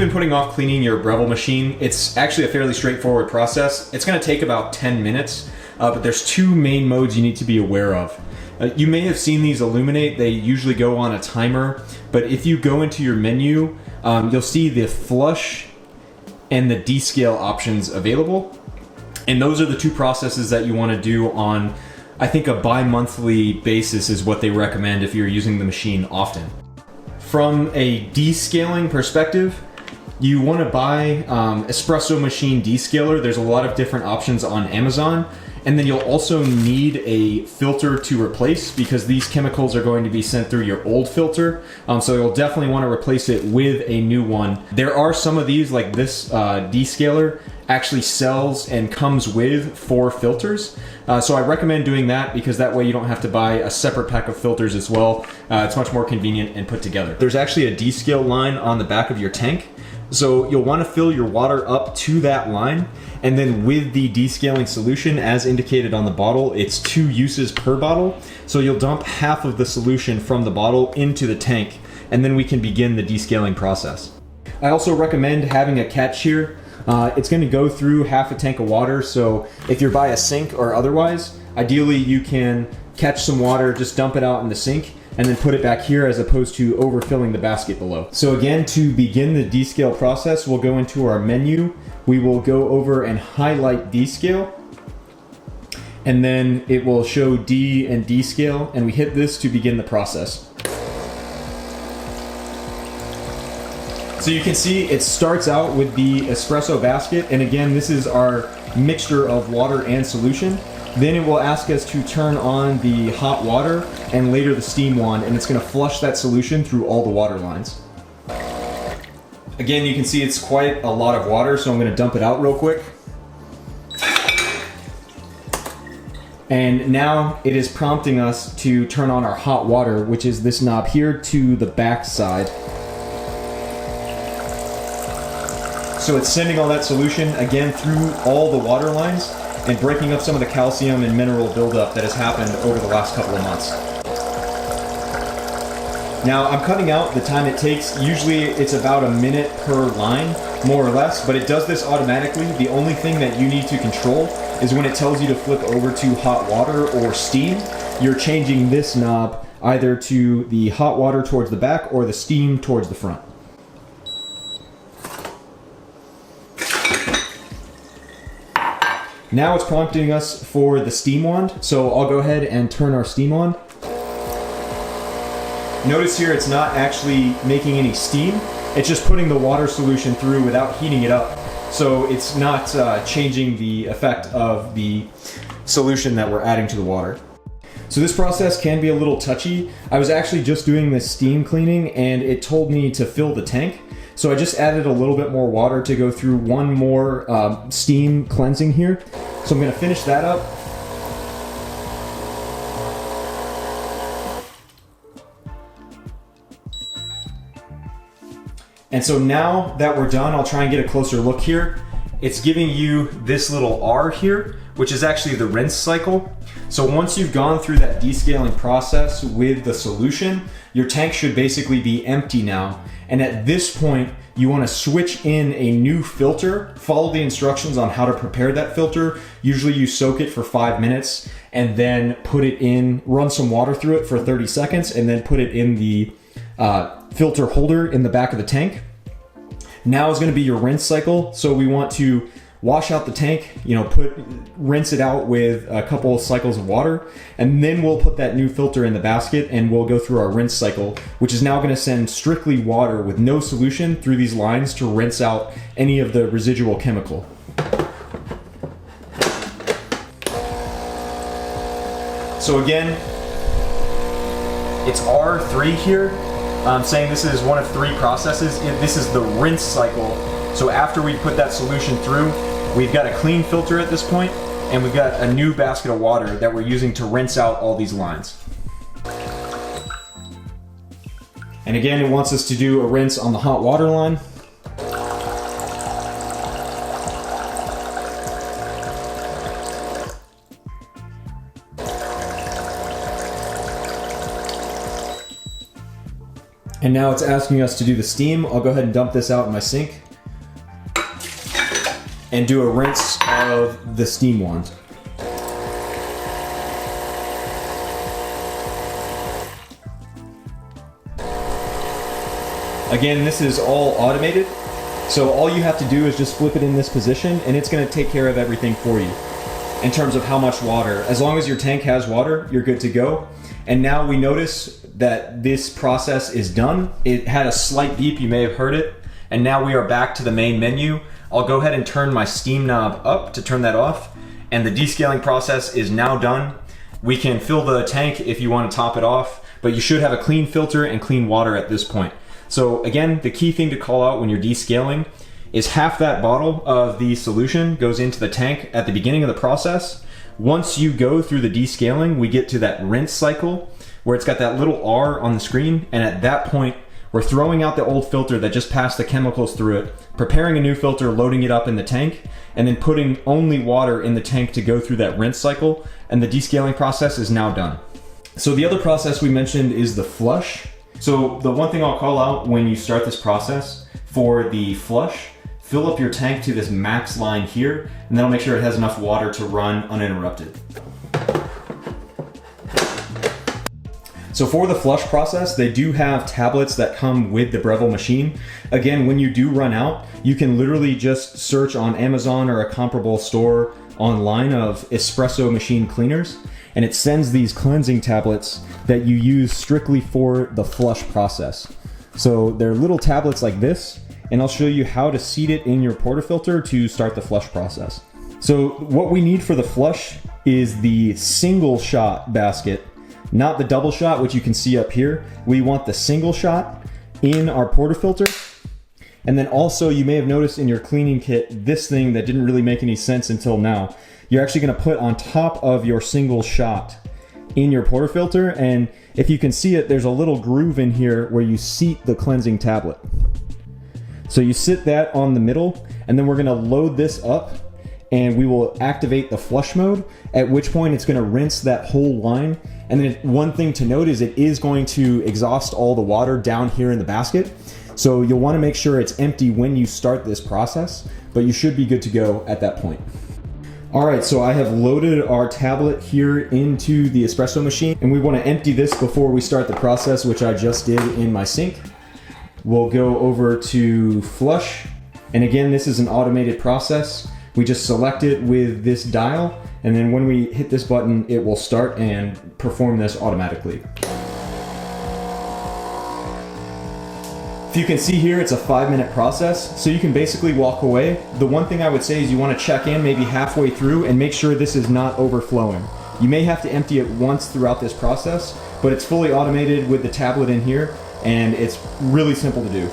you've been putting off cleaning your Breville machine, it's actually a fairly straightforward process. It's going to take about 10 minutes, but there's two main modes you need to be aware of. You may have seen these illuminate. They usually go on a timer, but if you go into your menu, you'll see the flush and the descale options available. And those are the two processes that you want to do on, I think, a bi-monthly basis is what they recommend if you're using the machine often. From a descaling perspective, you want to buy espresso machine descaler. There's a lot of different options on Amazon. And then you'll also need a filter to replace because these chemicals are going to be sent through your old filter. So you'll definitely want to replace it with a new one. There are some of these, like this descaler, actually sells and comes with 4 filters. So I recommend doing that because that way you don't have to buy a separate pack of filters as well. It's much more convenient and put together. There's actually a descale line on the back of your tank. So you'll want to fill your water up to that line, and then with the descaling solution, as indicated on the bottle, it's 2 uses per bottle. So you'll dump half of the solution from the bottle into the tank, and then we can begin the descaling process. I also recommend having a catch here. It's going to go through half a tank of water, so if you're by a sink or otherwise, ideally you can catch some water, just dump it out in the sink, and then put it back here as opposed to overfilling the basket below. So again, to begin the descale process, we'll go into our menu. We will go over and highlight descale, and then it will show D and descale, and we hit this to begin the process. So you can see it starts out with the espresso basket, and again, this is our mixture of water and solution. Then it will ask us to turn on the hot water and later the steam wand, and it's going to flush that solution through all the water lines. Again, you can see it's quite a lot of water, so I'm going to dump it out real quick. And now it is prompting us to turn on our hot water, which is this knob here to the back side. So it's sending all that solution again through all the water lines and breaking up some of the calcium and mineral buildup that has happened over the last couple of months. Now I'm cutting out the time it takes. Usually it's about a minute per line, more or less, but it does this automatically. The only thing that you need to control is when it tells you to flip over to hot water or steam, you're changing this knob either to the hot water towards the back or the steam towards the front. Now it's prompting us for the steam wand, so I'll go ahead and turn our steam on. Notice here it's not actually making any steam, it's just putting the water solution through without heating it up. So it's not changing the effect of the solution that we're adding to the water. So this process can be a little touchy. I was actually just doing this steam cleaning and it told me to fill the tank. So I just added a little bit more water to go through one more steam cleansing here. So I'm going to finish that up. And so now that we're done, I'll try and get a closer look here. It's giving you this little R here, which is actually the rinse cycle. So once you've gone through that descaling process with the solution, your tank should basically be empty now. And at this point, you want to switch in a new filter. Follow the instructions on how to prepare that filter. Usually you soak it for 5 minutes and then put it in, run some water through it for 30 seconds and then put it in the filter holder in the back of the tank. Now is going to be your rinse cycle. So we want to wash out the tank, rinse it out with a couple of cycles of water, and then we'll put that new filter in the basket and we'll go through our rinse cycle, which is now going to send strictly water with no solution through these lines to rinse out any of the residual chemical. So again, it's R3 here. I'm saying this is one of 3 processes. This is the rinse cycle. So after we put that solution through, we've got a clean filter at this point, and we've got a new basket of water that we're using to rinse out all these lines. And again, it wants us to do a rinse on the hot water line. And now it's asking us to do the steam. I'll go ahead and dump this out in my sink and do a rinse of the steam wand. Again, this is all automated, so all you have to do is just flip it in this position and it's going to take care of everything for you in terms of how much water. As long as your tank has water, you're good to go. And now we notice that this process is done. It had a slight beep, you may have heard it, and now we are back to the main menu. I'll go ahead and turn my steam knob up to turn that off, and the descaling process is now done. We can fill the tank if you want to top it off, but you should have a clean filter and clean water at this point. So again, the key thing to call out when you're descaling is half that bottle of the solution goes into the tank at the beginning of the process. Once you go through the descaling, we get to that rinse cycle where it's got that little R on the screen, and at that point, we're throwing out the old filter that just passed the chemicals through it, preparing a new filter, loading it up in the tank, and then putting only water in the tank to go through that rinse cycle, and the descaling process is now done. So the other process we mentioned is the flush. So the one thing I'll call out when you start this process, for the flush, fill up your tank to this max line here, and that'll make sure it has enough water to run uninterrupted. So for the flush process, they do have tablets that come with the Breville machine. Again, when you do run out, you can literally just search on Amazon or a comparable store online of espresso machine cleaners, and it sends these cleansing tablets that you use strictly for the flush process. So they're little tablets like this, and I'll show you how to seat it in your portafilter to start the flush process. So what we need for the flush is the single shot basket, not the double shot, which you can see up here. We want the single shot in our portafilter. And then also, you may have noticed in your cleaning kit, this thing that didn't really make any sense until now. You're actually gonna put on top of your single shot in your portafilter, and if you can see it, there's a little groove in here where you seat the cleansing tablet. So you sit that on the middle, and then we're gonna load this up, and we will activate the flush mode, at which point it's gonna rinse that whole line. And then one thing to note is it is going to exhaust all the water down here in the basket. So you'll wanna make sure it's empty when you start this process, but you should be good to go at that point. All right, so I have loaded our tablet here into the espresso machine, and we wanna empty this before we start the process, which I just did in my sink. We'll go over to flush, and again, this is an automated process. We just select it with this dial, and then when we hit this button, it will start and perform this automatically. If you can see here, it's a 5-minute process, so you can basically walk away. The one thing I would say is you want to check in maybe halfway through and make sure this is not overflowing. You may have to empty it once throughout this process, but it's fully automated with the tablet in here, and it's really simple to do.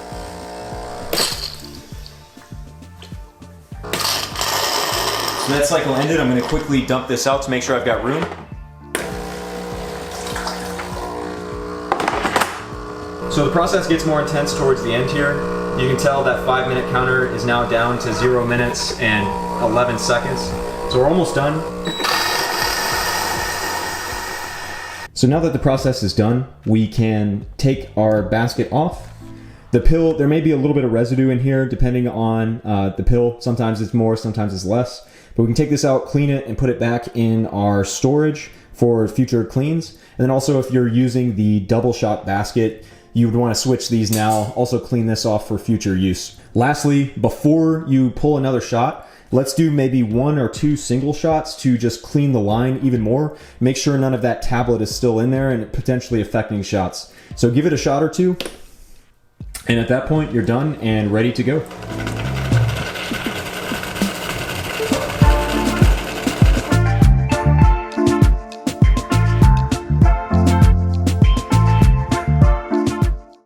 So that cycle ended. I'm going to quickly dump this out to make sure I've got room. So the process gets more intense towards the end here. You can tell that 5-minute counter is now down to 0 minutes and 11 seconds. So we're almost done. So now that the process is done, we can take our basket off. The pill, there may be a little bit of residue in here depending on the pill. Sometimes it's more, sometimes it's less. But we can take this out, clean it, and put it back in our storage for future cleans. And then also if you're using the double shot basket, you would want to switch these now. Also clean this off for future use. Lastly, before you pull another shot, let's do maybe 1 or 2 single shots to just clean the line even more. Make sure none of that tablet is still in there and potentially affecting shots. So give it a shot or 2. And at that point, you're done and ready to go.